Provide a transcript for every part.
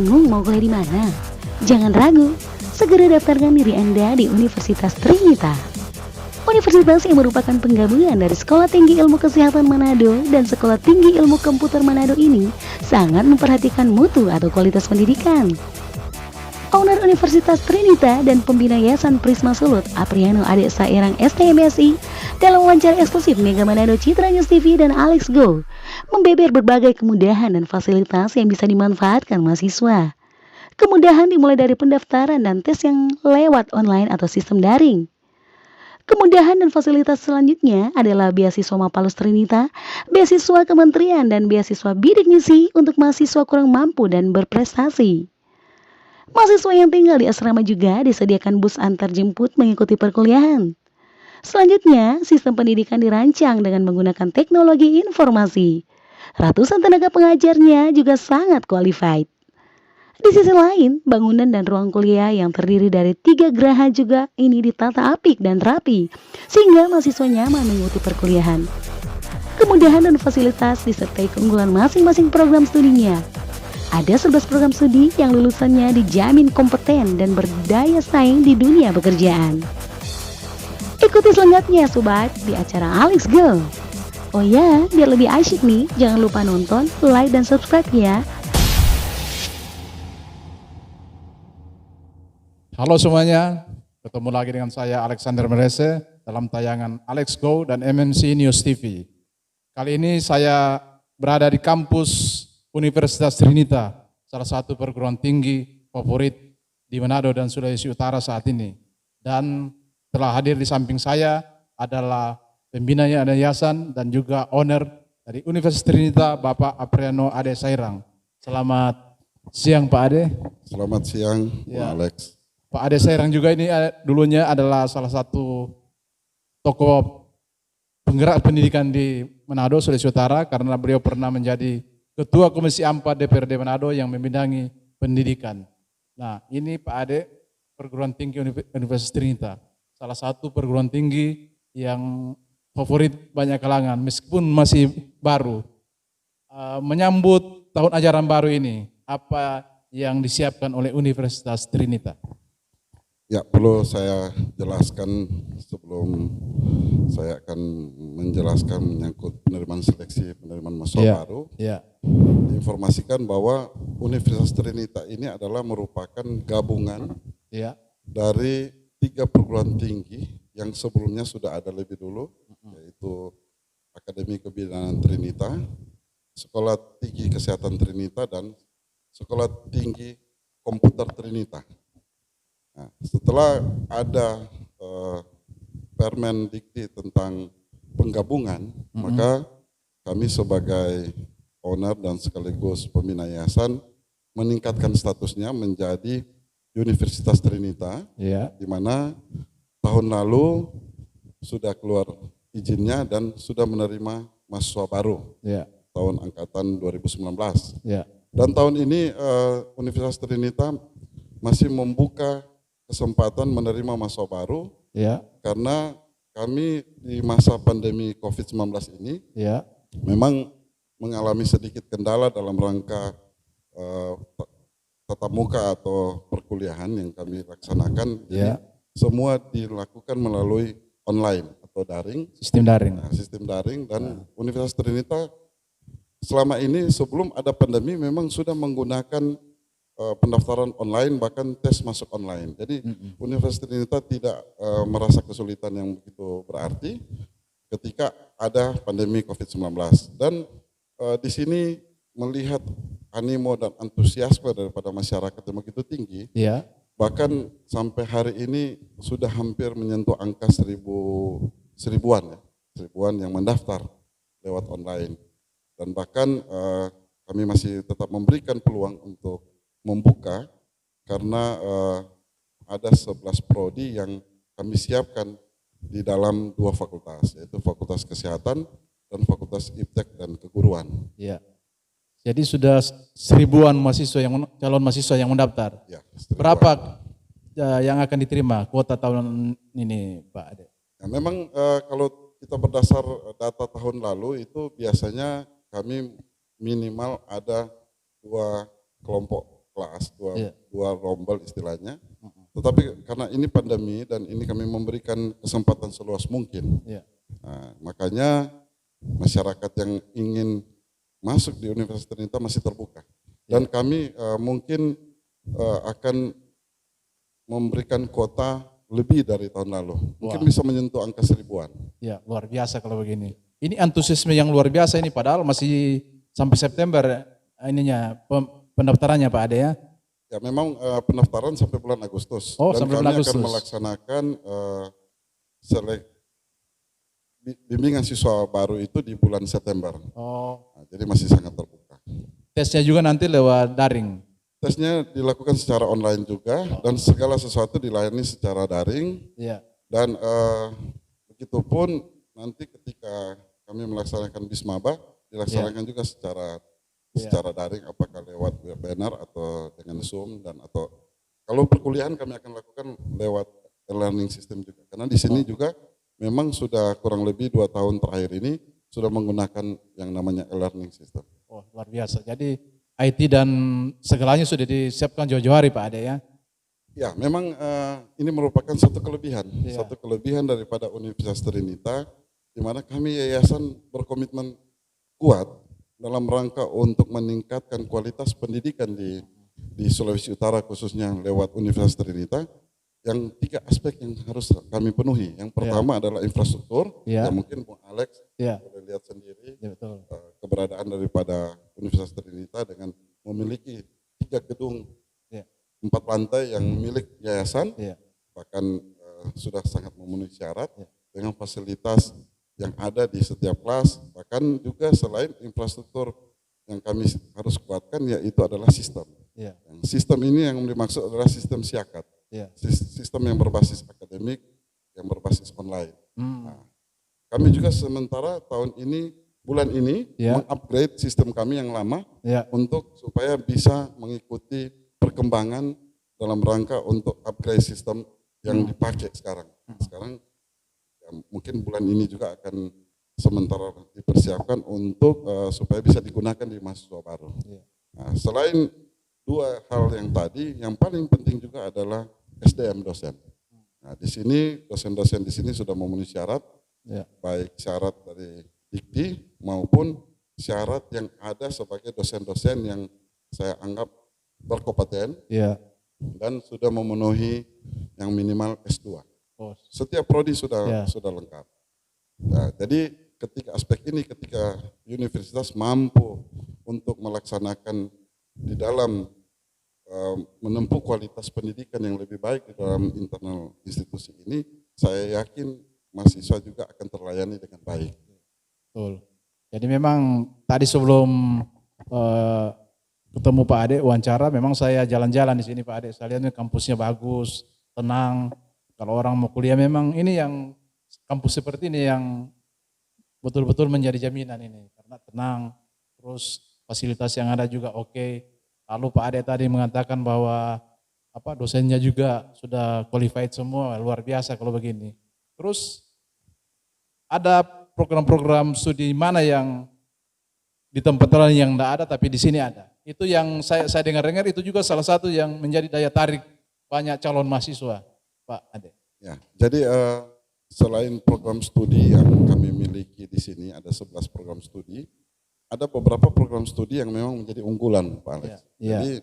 Bingung mau kuliah di mana? Jangan ragu, segera daftarkan diri Anda di Universitas Trinita. Universitas yang merupakan penggabungan dari Sekolah Tinggi Ilmu Kesehatan Manado dan Sekolah Tinggi Ilmu Komputer Manado ini sangat memperhatikan mutu atau kualitas pendidikan. Owner Universitas Trinita dan pembina Yayasan Prisma Sulut, Apriano Ade Sairang STMSI, dalam wawancara eksklusif Mega Manado Citra News TV dan Alex Go, membeber berbagai kemudahan dan fasilitas yang bisa dimanfaatkan mahasiswa. Kemudahan dimulai dari pendaftaran dan tes yang lewat online atau sistem daring. Kemudahan dan fasilitas selanjutnya adalah beasiswa Mapalus Trinita, beasiswa kementerian dan beasiswa bidik misi untuk mahasiswa kurang mampu dan berprestasi. Mahasiswa yang tinggal di asrama juga disediakan bus antar jemput mengikuti perkuliahan. Selanjutnya, sistem pendidikan dirancang dengan menggunakan teknologi informasi. Ratusan tenaga pengajarnya juga sangat qualified. Di sisi lain, bangunan dan ruang kuliah yang terdiri dari 3 geraha juga ini ditata apik dan rapi, sehingga mahasiswa nyaman mengikuti perkuliahan. Kemudahan dan fasilitas disertai keunggulan masing-masing program studinya. Ada 11 program studi yang lulusannya dijamin kompeten dan berdaya saing di dunia pekerjaan. Ikuti selengkapnya sobat di acara Alex Go. Oh ya, biar lebih asyik nih, jangan lupa nonton, like, dan subscribe ya. Halo semuanya, ketemu lagi dengan saya Alexander Merese dalam tayangan Alex Go dan MNC News TV. Kali ini saya berada di kampus Universitas Trinita, salah satu perguruan tinggi favorit di Manado dan Sulawesi Utara saat ini. Dan telah hadir di samping saya adalah pembina yayasan dan juga owner dari Universitas Trinita, Bapak Apriano Ade Sairang. Selamat siang Pak Ade. Selamat siang, Pak Alex. Pak Ade Sairang juga ini dulunya adalah salah satu tokoh penggerak pendidikan di Manado, Sulawesi Utara, karena beliau pernah menjadi Ketua Komisi 4 DPRD Manado yang membidangi pendidikan. Nah, ini Pak Ade, perguruan tinggi Universitas Trinita, salah satu perguruan tinggi yang favorit banyak kalangan, meskipun masih baru. Menyambut tahun ajaran baru ini, apa yang disiapkan oleh Universitas Trinita? Ya, perlu saya jelaskan sebelum saya akan menjelaskan menyangkut penerimaan seleksi penerimaan mahasiswa baru. Diinformasikan bahwa Universitas Trinita ini adalah merupakan gabungan dari 3 perguruan tinggi yang sebelumnya sudah ada lebih dulu, yaitu Akademi Kebidanan Trinita, Sekolah Tinggi Kesehatan Trinita, dan Sekolah Tinggi Komputer Trinita. Nah, setelah ada Permendikti tentang penggabungan, maka kami sebagai owner dan sekaligus pembina yayasan meningkatkan statusnya menjadi Universitas Trinita, di mana tahun lalu sudah keluar izinnya dan sudah menerima mahasiswa baru tahun angkatan 2019. Dan tahun ini Universitas Trinita masih membuka kesempatan menerima mahasiswa baru, karena kami di masa pandemi COVID-19 ini memang mengalami sedikit kendala dalam rangka tatap muka atau perkuliahan yang kami laksanakan. Jadi semua dilakukan melalui online atau daring. Sistem daring. Nah, sistem daring, dan Universitas Trinita selama ini sebelum ada pandemi memang sudah menggunakan pendaftaran online, bahkan tes masuk online. Jadi Universitas Trinita tidak merasa kesulitan yang begitu berarti ketika ada pandemi COVID-19. Dan di sini melihat animo dan antusiasme daripada masyarakat yang begitu tinggi, bahkan sampai hari ini sudah hampir menyentuh angka seribuan yang mendaftar lewat online. Dan bahkan kami masih tetap memberikan peluang untuk membuka, karena ada 11 prodi yang kami siapkan di dalam 2 fakultas, yaitu Fakultas Kesehatan dan Fakultas Iptek dan Keguruan. Jadi sudah 1000-an mahasiswa calon mahasiswa yang mendaftar. Berapa yang akan diterima kuota tahun ini, Pak Ade? Ya, memang kalau kita berdasar data tahun lalu itu biasanya kami minimal ada 2 kelompok kelas, Iya. dua rombel istilahnya. Tetapi karena ini pandemi dan ini kami memberikan kesempatan seluas mungkin. Iya. Nah, makanya masyarakat yang ingin masuk di Universitas Trinita masih terbuka. Dan kami mungkin akan memberikan kuota lebih dari tahun lalu. Mungkin bisa menyentuh angka 1000-an. Ya, luar biasa kalau begini. Ini antusiasme yang luar biasa ini, padahal masih sampai September ininya pendaftarannya Pak Ade ya. Ya memang pendaftaran sampai bulan Agustus. Oh, dan sampai kami bulan Agustus. akan melaksanakan bimbingan siswa baru itu di bulan September. Oh. Nah, jadi masih sangat terbuka. Tesnya juga nanti lewat daring. Tesnya dilakukan secara online juga dan segala sesuatu dilayani secara daring. Iya. Dan begitupun nanti ketika kami melaksanakan Bismaba dilaksanakan juga secara daring, apakah lewat webinar atau dengan Zoom dan atau kalau perkuliahan kami akan lakukan lewat e-learning system juga. Karena di sini juga memang sudah kurang lebih 2 tahun terakhir ini sudah menggunakan yang namanya e-learning system. Oh, luar biasa. Jadi IT dan segalanya sudah disiapkan jauh-jauh hari Pak Ade ya. Ya, memang ini merupakan satu kelebihan, Iya. satu kelebihan daripada Universitas Trinita, di mana kami yayasan berkomitmen kuat dalam rangka untuk meningkatkan kualitas pendidikan di Sulawesi Utara khususnya lewat Universitas Trinita. Yang 3 aspek yang harus kami penuhi. Yang pertama adalah infrastruktur, Ya. yang mungkin Bung Alex Ya. boleh lihat sendiri Ya, betul. keberadaan daripada Universitas Trinita dengan memiliki 3 gedung, Ya. 4 lantai yang milik yayasan, Ya. bahkan sudah sangat memenuhi syarat Ya. dengan fasilitas yang ada di setiap kelas, bahkan juga selain infrastruktur yang kami harus kuatkan yaitu adalah sistem. Ya. Sistem ini yang dimaksud adalah sistem siakat, Ya. sistem yang berbasis akademik, yang berbasis online. Nah, kami juga sementara bulan ini Ya. mengupgrade sistem kami yang lama Ya. untuk supaya bisa mengikuti perkembangan dalam rangka untuk upgrade sistem yang dipakai sekarang. Sekarang ya, mungkin bulan ini juga akan sementara dipersiapkan untuk supaya bisa digunakan di mahasiswa baru. Ya. Nah, selain 2 hal yang tadi, yang paling penting juga adalah SDM dosen. Nah, di sini dosen-dosen di sini sudah memenuhi syarat, Ya. baik syarat dari dikti maupun syarat yang ada sebagai dosen-dosen yang saya anggap berkompeten Ya. dan sudah memenuhi yang minimal S2. Oh. Setiap prodi Ya. sudah lengkap. Nah, jadi ketika universitas mampu untuk melaksanakan di dalam menempuh kualitas pendidikan yang lebih baik di dalam internal institusi ini, saya yakin mahasiswa juga akan terlayani dengan baik. Betul. Jadi memang tadi sebelum ketemu Pak Ade wawancara, memang saya jalan-jalan di sini Pak Ade. Saya lihat kampusnya bagus, tenang. Kalau orang mau kuliah memang ini yang kampus seperti ini yang betul-betul menjadi jaminan ini. Karena tenang, terus fasilitas yang ada juga oke. Lalu Pak Ade tadi mengatakan bahwa dosennya juga sudah qualified semua, luar biasa kalau begini. Terus ada program-program studi mana yang di tempat lain yang tidak ada tapi di sini ada. Itu yang saya dengar-dengar itu juga salah satu yang menjadi daya tarik banyak calon mahasiswa, Pak Ade. Ya, jadi selain program studi yang kami miliki di sini ada 11 program studi, ada beberapa program studi yang memang menjadi unggulan, Pak Alex. Ya. Jadi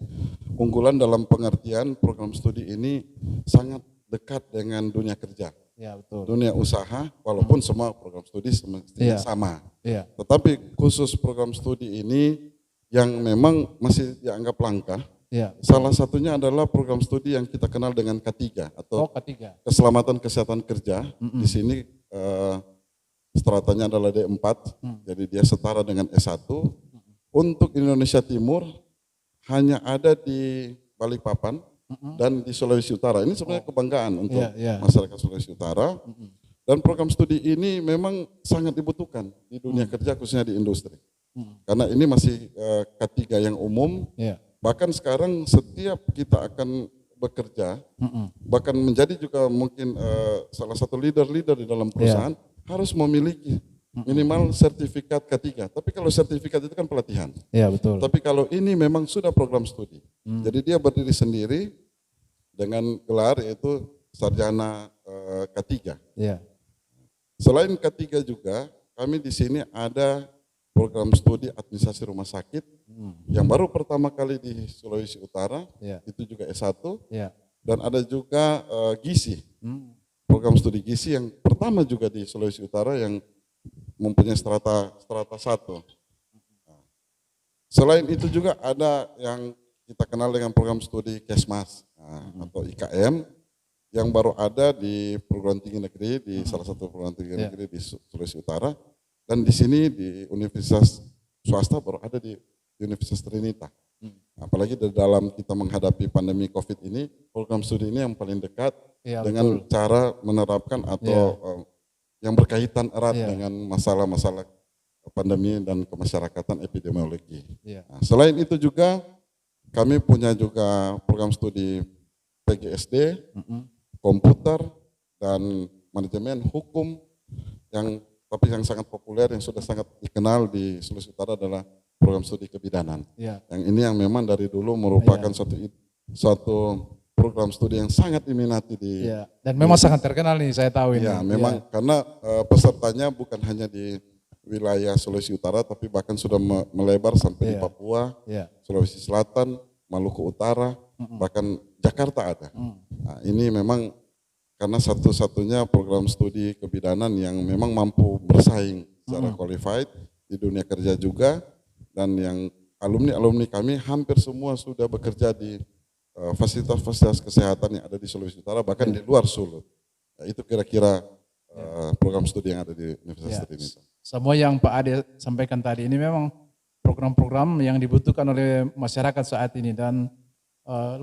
unggulan dalam pengertian program studi ini sangat dekat dengan dunia kerja. Ya, betul. Dunia usaha, walaupun semua program studi semestinya sama. Iya. Tetapi khusus program studi ini yang memang masih dianggap langka, Iya. salah satunya adalah program studi yang kita kenal dengan K3 atau ketiga. keselamatan kesehatan kerja. Di sini stratanya adalah D4, jadi dia setara dengan S1. Untuk Indonesia Timur hanya ada di Balikpapan dan di Sulawesi Utara. Ini sebenarnya kebanggaan untuk masyarakat Sulawesi Utara. Dan program studi ini memang sangat dibutuhkan di dunia kerja khususnya di industri. Karena ini masih K3 yang umum. Bahkan sekarang setiap kita akan bekerja, bahkan menjadi juga mungkin salah satu leader di dalam perusahaan, harus memiliki minimal sertifikat K3. Tapi kalau sertifikat itu kan pelatihan. Iya betul. Tapi kalau ini memang sudah program studi. Jadi dia berdiri sendiri dengan gelar yaitu sarjana K3. Iya. Selain K3 juga, kami di sini ada program studi administrasi rumah sakit yang baru pertama kali di Sulawesi Utara, itu juga S1, dan ada juga gizi, program studi gizi yang pertama juga di Sulawesi Utara yang mempunyai strata 1. Selain itu juga ada yang kita kenal dengan program studi Kesmas atau IKM yang baru ada di perguruan tinggi negeri, di salah satu perguruan tinggi negeri di Sulawesi Utara, dan di sini di universitas swasta baru ada di Universitas Trinita. Apalagi di dalam kita menghadapi pandemi COVID ini, program studi ini yang paling dekat dengan cara menerapkan atau yang berkaitan erat dengan masalah-masalah pandemi dan kemasyarakatan epidemiologi. Nah, selain itu juga kami punya juga program studi PGSD, komputer, dan manajemen hukum yang sangat populer, yang sudah sangat dikenal di Sulawesi Utara adalah program studi kebidanan. Yang ini yang memang dari dulu merupakan suatu program studi yang sangat diminati dan memang sangat terkenal nih, saya tahu ini. Ya, memang karena pesertanya bukan hanya di wilayah Sulawesi Utara, tapi bahkan sudah melebar sampai di Papua, Sulawesi Selatan, Maluku Utara, bahkan Jakarta ada. Nah, ini memang karena satu-satunya program studi kebidanan yang memang mampu bersaing secara qualified di dunia kerja juga, dan yang alumni-alumni kami hampir semua sudah bekerja di fasilitas-fasilitas kesehatan yang ada di Sulawesi Utara, bahkan di luar Sulut. Nah, itu kira-kira program studi yang ada di Universitas Trinita. Semua yang Pak Ade sampaikan tadi ini memang program-program yang dibutuhkan oleh masyarakat saat ini, dan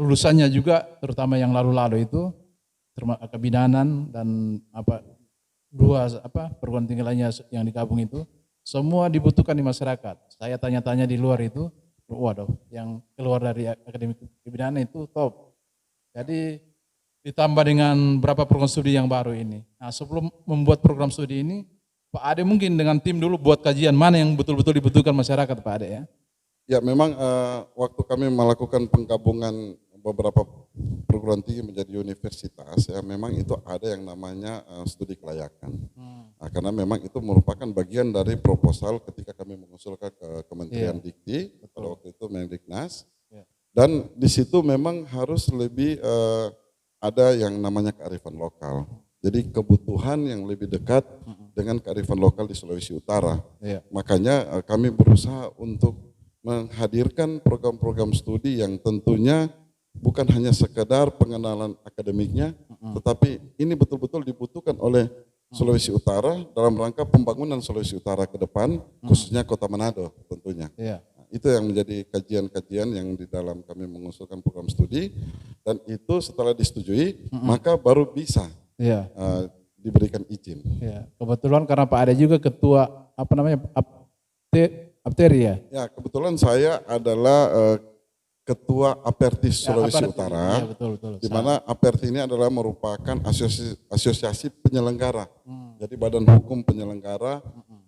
lulusannya juga terutama yang lalu-lalu itu kebidanan dan perguruan tinggi lainnya yang digabung itu semua dibutuhkan di masyarakat. Saya tanya-tanya di luar itu, waduh, yang keluar dari akademi kebidanan itu top. Jadi ditambah dengan berapa program studi yang baru ini. Nah, sebelum membuat program studi ini, Pak Ade mungkin dengan tim dulu buat kajian mana yang betul-betul dibutuhkan masyarakat, Pak Ade ya. Ya, memang waktu kami melakukan penggabungan beberapa perguruan tinggi menjadi universitas, ya memang itu ada yang namanya studi kelayakan. Nah, karena memang itu merupakan bagian dari proposal ketika kami mengusulkan ke Kementerian Dikti, pada waktu itu Mendiknas, dan di situ memang harus lebih ada yang namanya kearifan lokal. Jadi kebutuhan yang lebih dekat dengan kearifan lokal di Sulawesi Utara. Makanya kami berusaha untuk menghadirkan program-program studi yang tentunya bukan hanya sekedar pengenalan akademiknya, tetapi ini betul-betul dibutuhkan oleh Sulawesi Utara dalam rangka pembangunan Sulawesi Utara ke depan, khususnya Kota Manado tentunya. Nah, itu yang menjadi kajian-kajian yang di dalam kami mengusulkan program studi, dan itu setelah disetujui maka baru bisa diberikan izin. Kebetulan karena Pak Ade juga ketua Apteri ya? Ya, kebetulan saya adalah ketua Apertis Sulawesi Utara, di mana Aperti ini adalah merupakan asosiasi penyelenggara, jadi badan hukum penyelenggara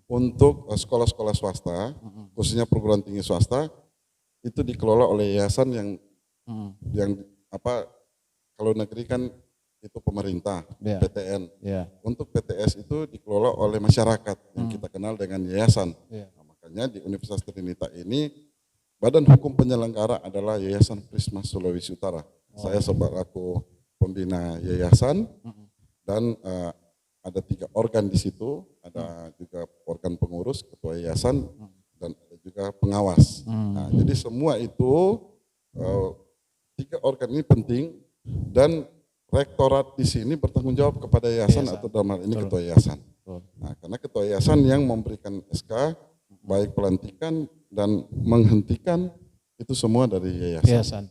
untuk sekolah-sekolah swasta, khususnya perguruan tinggi swasta, itu dikelola oleh yayasan yang kalau negeri kan itu pemerintah, PTN. Untuk PTS itu dikelola oleh masyarakat yang kita kenal dengan yayasan. Makanya di Universitas Trinita ini badan hukum penyelenggara adalah Yayasan Prisma Sulawesi Utara. Saya selaku pembina yayasan, dan ada 3 organ di situ, ada juga organ pengurus, ketua yayasan, dan ada juga pengawas. Nah, jadi semua itu 3 organ ini penting, dan rektorat di sini bertanggung jawab kepada yayasan atau dalam hal ini ketua yayasan. Nah, karena ketua yayasan yang memberikan SK, baik pelantikan dan menghentikan, itu semua dari yayasan.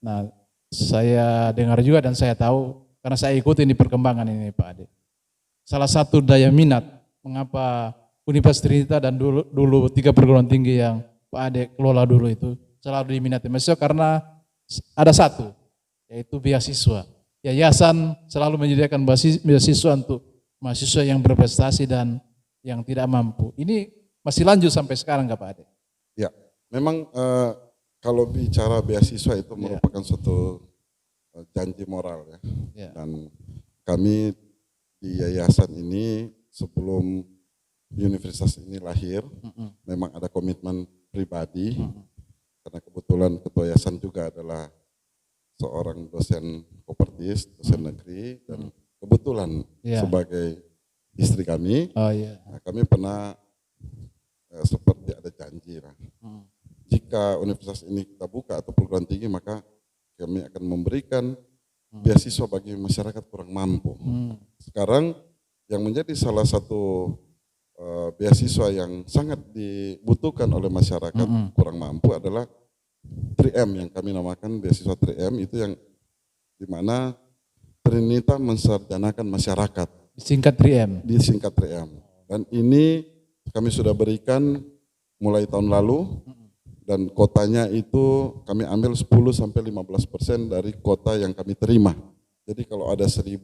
Nah, saya dengar juga dan saya tahu, karena saya ikutin di perkembangan ini Pak Ade. Salah satu daya minat mengapa Universitas Trinita dan dulu 3 perguruan tinggi yang Pak Ade kelola dulu itu selalu diminati mahasiswa karena ada satu, yaitu beasiswa. Yayasan selalu menyediakan beasiswa untuk mahasiswa yang berprestasi dan yang tidak mampu. Ini masih lanjut sampai sekarang nggak Pak Ade? Ya, memang kalau bicara beasiswa itu merupakan suatu janji moral ya. Dan kami di yayasan ini sebelum universitas ini lahir, memang ada komitmen pribadi, karena kebetulan ketua yayasan juga adalah seorang dosen Kopertis, dosen negeri, dan kebetulan sebagai istri kami, nah, kami pernah seperti ada janji lah. Jika universitas ini kita buka atau perguruan tinggi, maka kami akan memberikan beasiswa bagi masyarakat kurang mampu. Sekarang yang menjadi salah satu beasiswa yang sangat dibutuhkan oleh masyarakat kurang mampu adalah 3M yang kami namakan beasiswa 3M, itu yang dimana Trinita mensarjanakan masyarakat. Disingkat 3M. Disingkat 3M. Dan ini kami sudah berikan mulai tahun lalu, dan kotanya itu kami ambil 10-15% dari kota yang kami terima. Jadi kalau ada 1.000,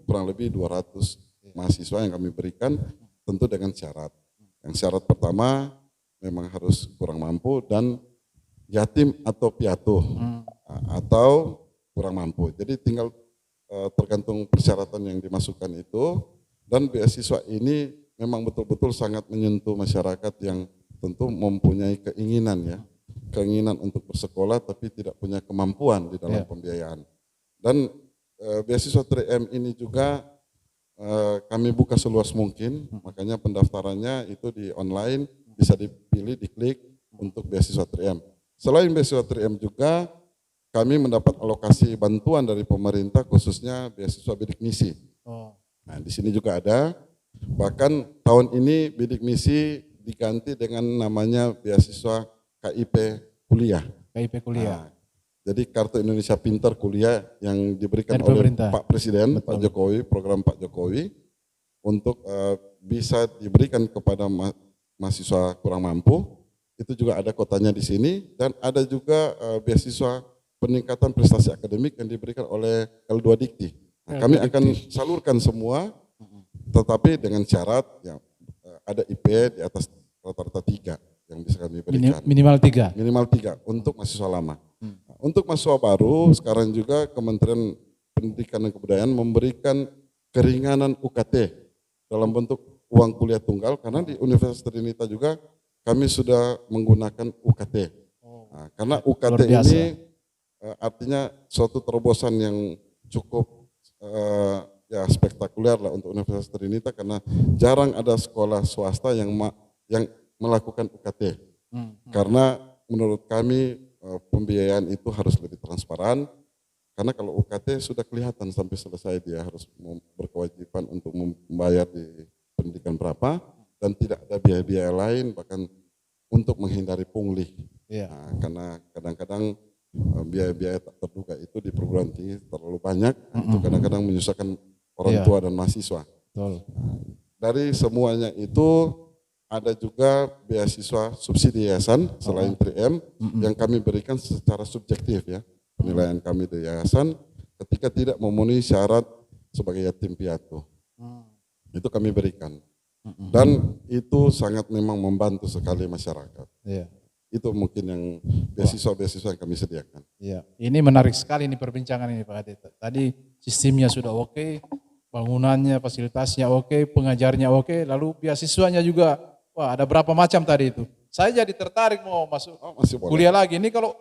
kurang lebih 200 mahasiswa yang kami berikan, tentu dengan syarat. Yang syarat pertama memang harus kurang mampu dan yatim atau piatu atau kurang mampu. Jadi tinggal tergantung persyaratan yang dimasukkan itu, dan beasiswa ini memang betul-betul sangat menyentuh masyarakat yang tentu mempunyai keinginan untuk bersekolah tapi tidak punya kemampuan di dalam pembiayaan. Dan beasiswa 3M ini juga kami buka seluas mungkin, makanya pendaftarannya itu di online, bisa dipilih, diklik untuk beasiswa 3M. Selain beasiswa 3M juga kami mendapat alokasi bantuan dari pemerintah, khususnya beasiswa bidik misi. Nah, di sini juga ada. Bahkan tahun ini bidik misi diganti dengan namanya beasiswa KIP kuliah. KIP kuliah. Nah, jadi Kartu Indonesia Pintar Kuliah yang diberikan dari oleh pemerintah. Pak Presiden, Pak Jokowi, program Pak Jokowi untuk bisa diberikan kepada mahasiswa kurang mampu. Itu juga ada kotanya di sini, dan ada juga beasiswa peningkatan prestasi akademik yang diberikan oleh L2 Dikti. Nah, kami akan salurkan semua, tetapi dengan syarat yang ada IP di atas rata-rata 3 yang bisa kami berikan. Minimal 3? Minimal 3 untuk mahasiswa lama. Nah, untuk mahasiswa baru, sekarang juga Kementerian Pendidikan dan Kebudayaan memberikan keringanan UKT dalam bentuk uang kuliah tunggal, karena di Universitas Trinita juga kami sudah menggunakan UKT. Nah, karena UKT ini artinya suatu terobosan yang cukup ya spektakuler lah untuk Universitas Trinita, karena jarang ada sekolah swasta yang melakukan UKT. Karena menurut kami pembiayaan itu harus lebih transparan, karena kalau UKT sudah kelihatan sampai selesai dia harus berkewajiban untuk membayar di pendidikan berapa, dan tidak ada biaya-biaya lain, bahkan untuk menghindari pungli. Nah, karena kadang-kadang biaya-biaya tak terduga itu di perguruan tinggi terlalu banyak, itu kadang-kadang menyusahkan orang tua dan mahasiswa. Nah, dari semuanya itu ada juga beasiswa subsidi yayasan selain 3M yang kami berikan secara subjektif ya. Penilaian kami di yayasan ketika tidak memenuhi syarat sebagai yatim piatu. Itu kami berikan. Dan itu sangat memang membantu sekali masyarakat. Itu mungkin yang beasiswa-beasiswa yang kami sediakan. Ini menarik sekali ini perbincangan ini Pak Ade. Tadi sistemnya sudah oke, bangunannya, fasilitasnya oke, pengajarnya oke, lalu beasiswanya juga, wah ada berapa macam tadi itu. Saya jadi tertarik mau masuk kuliah lagi. Ini kalau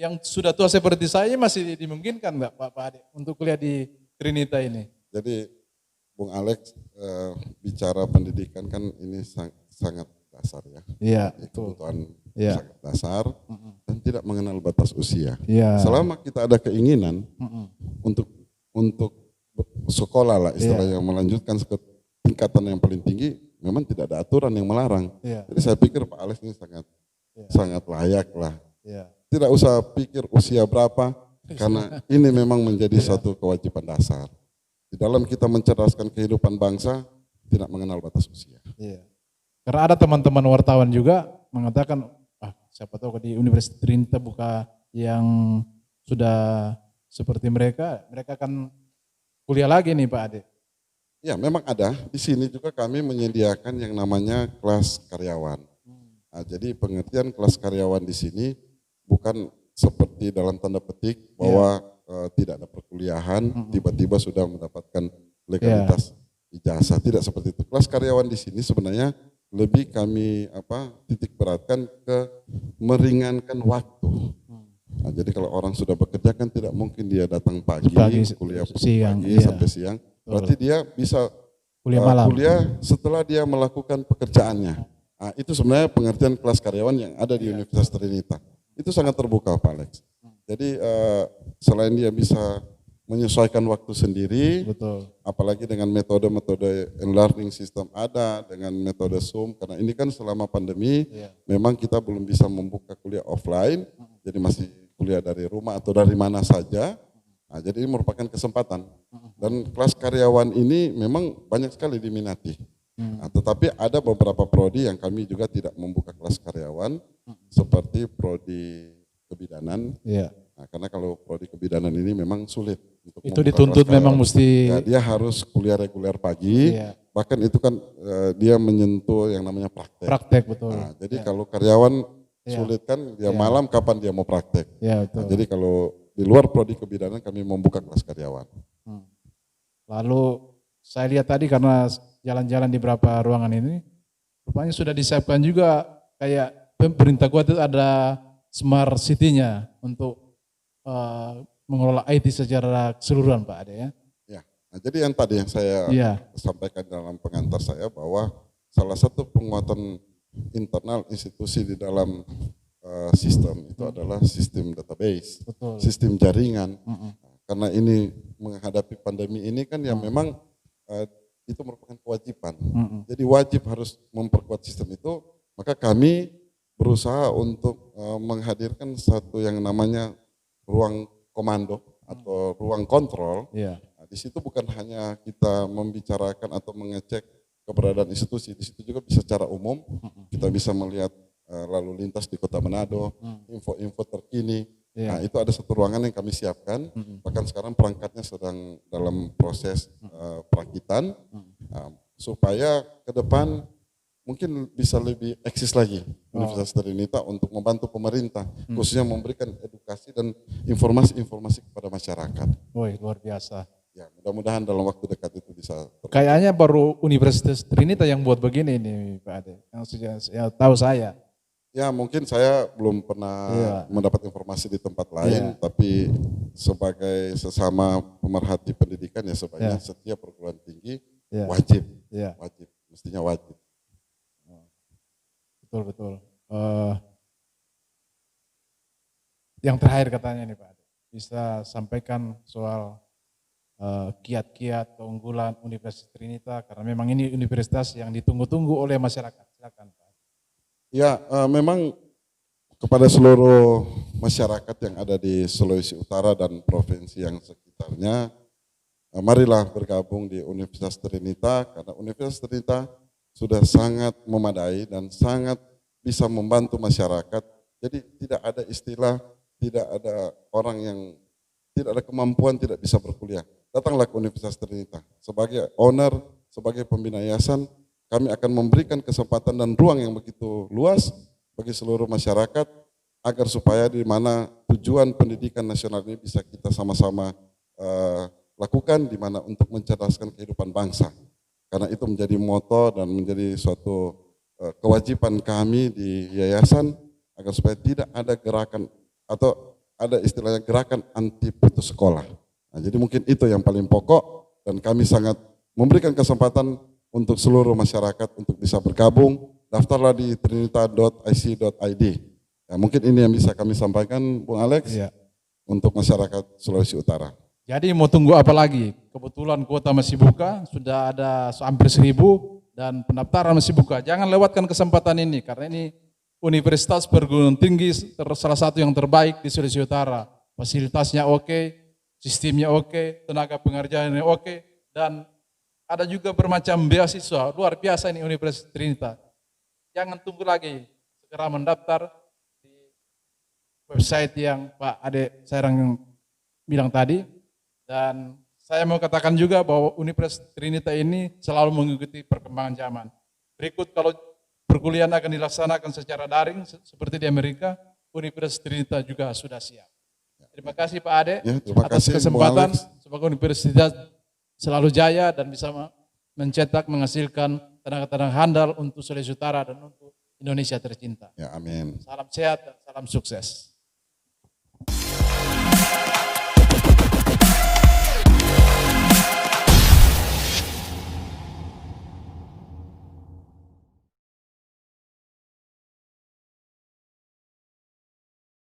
yang sudah tua seperti saya masih dimungkinkan nggak Pak Ade untuk kuliah di Trinita ini? Jadi Bung Alex bicara pendidikan kan ini sangat dasar ya. Iya. Kebutuhan sangat dasar dan tidak mengenal batas usia. Selama kita ada keinginan untuk sekolah lah istilahnya, melanjutkan ke tingkatan yang paling tinggi, memang tidak ada aturan yang melarang. Jadi saya pikir Pak Alex ini sangat layak lah. Tidak usah pikir usia berapa, karena ini memang menjadi satu kewajiban dasar. Di dalam kita mencerdaskan kehidupan bangsa, tidak mengenal batas usia. Karena ada teman-teman wartawan juga mengatakan, siapa tahu di Universitas Trinita buka yang sudah seperti mereka akan kuliah lagi nih Pak Ade. Ya, memang ada. Di sini juga kami menyediakan yang namanya kelas karyawan. Nah, jadi pengertian kelas karyawan di sini bukan seperti dalam tanda petik bahwa tidak ada perkuliahan, tiba-tiba sudah mendapatkan legalitas ijazah. Tidak seperti itu. Kelas karyawan di sini sebenarnya lebih kami titik beratkan ke meringankan waktu. Nah, jadi kalau orang sudah bekerja kan tidak mungkin dia datang pagi kuliah siang, pagi sampai siang. Berarti dia bisa kuliah malam. kuliah setelah dia melakukan pekerjaannya. Nah, itu sebenarnya pengertian kelas karyawan yang ada di Universitas Trinita. Itu sangat terbuka Pak Alex. Jadi selain dia bisa menyesuaikan waktu sendiri, betul, apalagi dengan metode-metode learning system ada, dengan metode Zoom, karena ini kan selama pandemi memang kita belum bisa membuka kuliah offline, jadi masih kuliah dari rumah atau dari mana saja. Nah, jadi ini merupakan kesempatan. Dan kelas karyawan ini memang banyak sekali diminati. Nah, tetapi ada beberapa prodi yang kami juga tidak membuka kelas karyawan, seperti prodi kebidanan. Nah, karena kalau prodi kebidanan ini memang sulit. Untuk itu dituntut memang mesti. Ya, dia harus kuliah reguler pagi, bahkan itu kan dia menyentuh yang namanya praktek. Praktek, betul. Nah, jadi kalau karyawan sulit kan, dia malam kapan dia mau praktek. Nah, jadi kalau di luar prodi kebidanan kami membuka kelas karyawan. Lalu saya lihat tadi karena jalan-jalan di beberapa ruangan ini, rupanya sudah disiapkan juga kayak pemerintah kota itu ada smart city-nya untuk mengelola IT secara keseluruhan Pak Ade ya. Ya, nah, jadi yang tadi yang saya sampaikan dalam pengantar saya bahwa salah satu penguatan internal institusi di dalam sistem itu adalah sistem database, sistem jaringan. Karena ini menghadapi pandemi ini kan yang memang itu merupakan kewajiban. Jadi wajib harus memperkuat sistem itu, maka kami berusaha untuk menghadirkan satu yang namanya ruang komando atau ruang kontrol. Nah, di situ bukan hanya kita membicarakan atau mengecek keberadaan institusi, di situ juga bisa secara umum kita bisa melihat lalu lintas di Kota Manado, info-info terkini. Nah, itu ada satu ruangan yang kami siapkan, bahkan sekarang perangkatnya sedang dalam proses perakitan, supaya ke depan mungkin bisa lebih eksis lagi Universitas Trinita untuk membantu pemerintah, khususnya memberikan edukasi dan informasi-informasi kepada masyarakat. Woi, luar biasa. Ya, mudah-mudahan dalam waktu dekat itu bisa terjadi. Kayaknya baru Universitas Trinita yang buat begini nih Pak Ade, yang tahu saya. Ya, mungkin saya belum pernah mendapat informasi di tempat lain, tapi sebagai sesama pemerhati pendidikan ya sebaiknya setiap perguruan tinggi wajib, mestinya wajib. Betul. Yang terakhir katanya nih Pak Ade, bisa sampaikan soal kiat-kiat keunggulan Universitas Trinita, karena memang ini universitas yang ditunggu-tunggu oleh masyarakat. Silakan Pak. Ya, memang kepada seluruh masyarakat yang ada di Sulawesi Utara dan provinsi yang sekitarnya, marilah bergabung di Universitas Trinita, karena Universitas Trinita sudah sangat memadai dan sangat bisa membantu masyarakat. Jadi tidak ada istilah, tidak ada orang yang tidak ada kemampuan tidak bisa berkuliah. Datanglah ke Universitas Trinita. Sebagai owner, sebagai pembina yayasan, kami akan memberikan kesempatan dan ruang yang begitu luas bagi seluruh masyarakat agar supaya di mana tujuan pendidikan nasional ini bisa kita sama-sama lakukan, di mana untuk mencerdaskan kehidupan bangsa. Karena itu menjadi moto dan menjadi suatu kewajiban kami di yayasan agar supaya tidak ada gerakan atau ada istilahnya gerakan anti putus sekolah. Nah, jadi mungkin itu yang paling pokok dan kami sangat memberikan kesempatan untuk seluruh masyarakat untuk bisa bergabung. Daftarlah di trinita.ic.id. Ya, mungkin ini yang bisa kami sampaikan, Bung Alex, untuk masyarakat Sulawesi Utara. Jadi mau tunggu apa lagi? Kebetulan kuota masih buka, sudah ada hampir 1.000 dan pendaftaran masih buka. Jangan lewatkan kesempatan ini karena ini universitas perguruan tinggi salah satu yang terbaik di Sulawesi Utara. Fasilitasnya oke, sistemnya oke, tenaga pengerjaannya oke, dan ada juga bermacam beasiswa. Luar biasa ini Universitas Trinita. Jangan tunggu lagi, segera mendaftar di website yang Pak Ade Serang bilang tadi. Dan saya mau katakan juga bahwa Universitas Trinita ini selalu mengikuti perkembangan zaman. Berikut kalau perkuliahan akan dilaksanakan secara daring seperti di Amerika, Universitas Trinita juga sudah siap. Terima kasih Pak Ade Ya, terima atas kasih, kesempatan. Bung Alex. Semoga universitas selalu jaya dan bisa mencetak, menghasilkan tenaga-tenaga handal untuk Sulawesi Utara dan untuk Indonesia tercinta. Ya, amin. Salam sehat dan salam sukses.